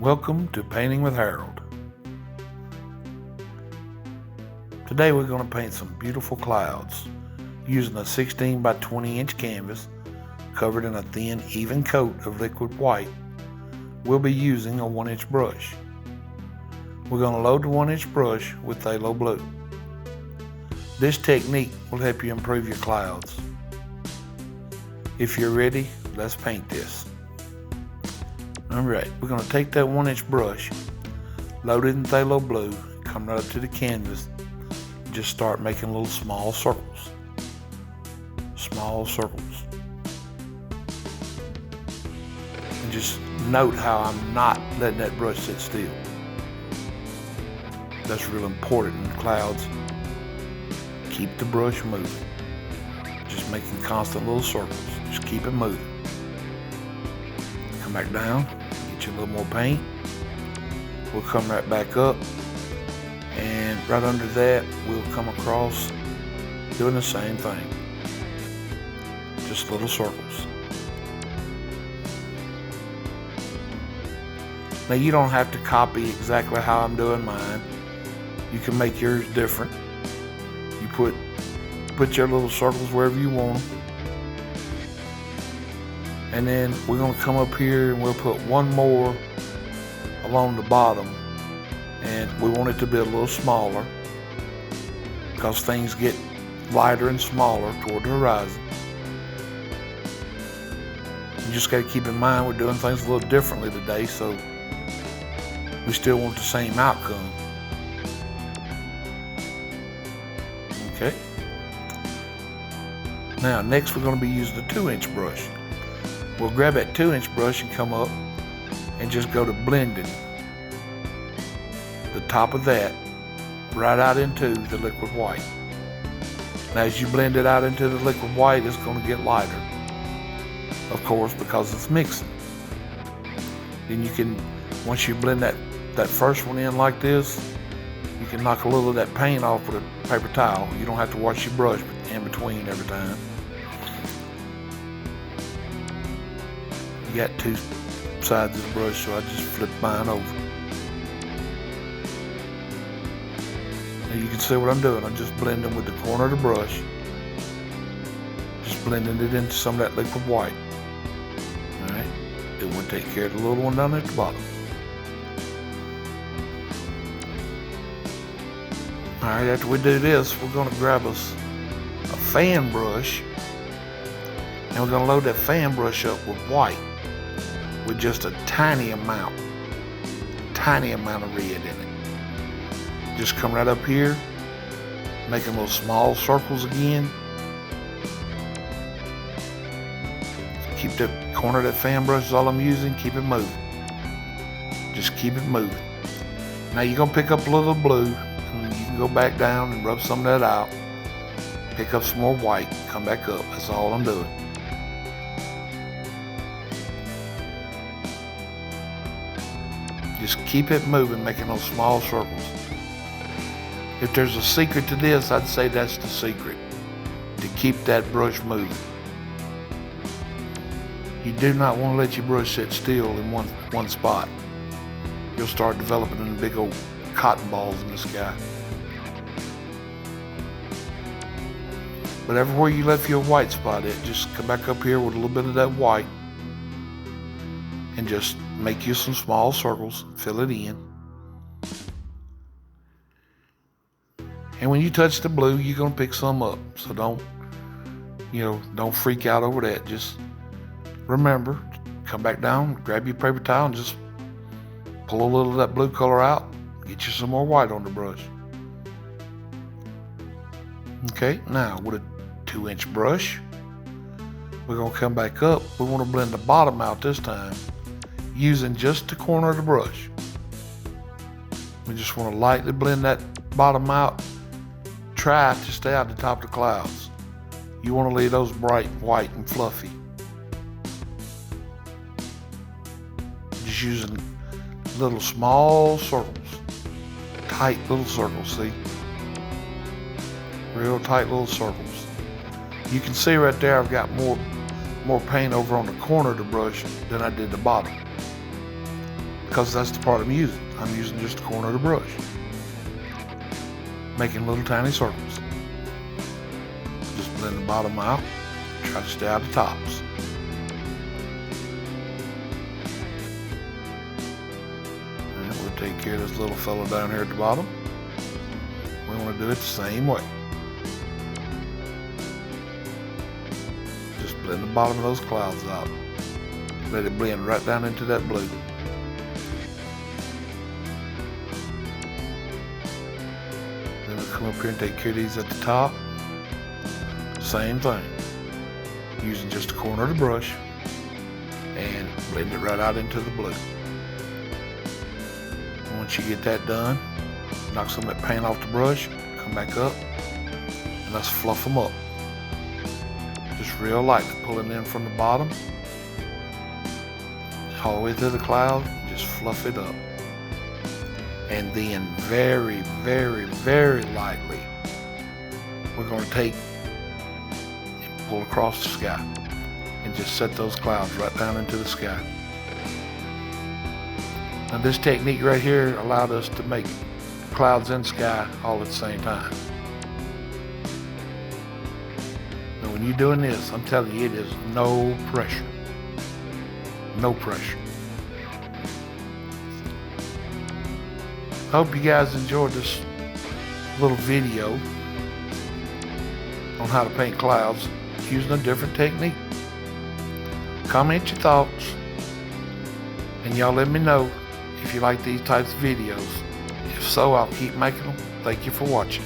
Welcome to Painting with Harold. Today we're going to paint some beautiful clouds using a 16 by 20 inch canvas covered in a thin, even coat of liquid white. We'll be using a 1-inch brush. We're going to load the 1-inch brush with phthalo blue. This technique will help you improve your clouds. If you're ready, let's paint this. Alright, we're going to take that 1-inch brush, load it in phthalo blue, come right up to the canvas, and just start making little small circles. Small circles. And just note how I'm not letting that brush sit still. That's real important in clouds. Keep the brush moving. Just making constant little circles. Just keep it moving. Come back down, get you a little more paint. We'll come right back up, and right under that we'll come across doing the same thing. Just little circles. Now you don't have to copy exactly how I'm doing mine. You can make yours different. You put your little circles wherever you want them. And then we're going to come up here and we'll put one more along the bottom, and we want it to be a little smaller because things get lighter and smaller toward the horizon. You just got to keep in mind we're doing things a little differently today, so we still want the same outcome. Okay. Now next we're going to be using a 2-inch brush. We'll grab that 2-inch brush and come up and just go to blending the top of that right out into the liquid white. Now as you blend it out into the liquid white, it's going to get lighter, of course, because it's mixing. Then you can, once you blend that first one in like this, you can knock a little of that paint off with a paper towel. You don't have to wash your brush in between every time. Got two sides of the brush, so I just flip mine over. Now you can see what I'm doing. I'm just blending with the corner of the brush, just blending it into some of that liquid white. Alright, then we'll take care of the little one down at the bottom. Alright, after we do this, we're going to grab us a fan brush, and we're going to load that fan brush up with white, with just a tiny amount of red in it. Just come right up here, making little small circles again. Keep the corner of that fan brush is all I'm using. Keep it moving. Just keep it moving. Now you're gonna pick up a little blue, and you can go back down and rub some of that out. Pick up some more white, come back up. That's all I'm doing. Just keep it moving, making those small circles. If there's a secret to this, I'd say that's the secret, to keep that brush moving. You do not want to let your brush sit still in one spot. You'll start developing into big old cotton balls in the sky. But everywhere you left your white spot at, just come back up here with a little bit of that white and just make you some small circles, fill it in. And when you touch the blue, you're gonna pick some up. So don't freak out over that. Just remember, come back down, grab your paper towel and just pull a little of that blue color out, get you some more white on the brush. Okay, now with a 2-inch brush, we're gonna come back up. We wanna blend the bottom out this time, using just the corner of the brush. We just want to lightly blend that bottom out. Try to stay out the top of the clouds. You want to leave those bright white and fluffy. Just using little small circles, tight little circles, see? Real tight little circles. You can see right there I've got more paint over on the corner of the brush than I did the bottom. because that's the part I'm using. I'm using just the corner of the brush, making little tiny circles. Just blend the bottom out, try to stay out of the tops. And we'll take care of this little fellow down here at the bottom. We want to do it the same way. Just blend the bottom of those clouds out. Let it blend right down into that blue. Then we'll come up here and take care of these at the top. Same thing. Using just the corner of the brush and blend it right out into the blue. Once you get that done, knock some of that paint off the brush, come back up, and let's fluff them up. Just real light, pulling in from the bottom, all the way to the cloud, just fluff it up. And then very, very, very lightly, we're going to take and pull across the sky and just set those clouds right down into the sky. Now this technique right here allowed us to make clouds and sky all at the same time. Now when you're doing this, I'm telling you, it is no pressure. No pressure. I hope you guys enjoyed this little video on how to paint clouds using a different technique. Comment your thoughts, and y'all let me know if you like these types of videos. If so, I'll keep making them. Thank you for watching.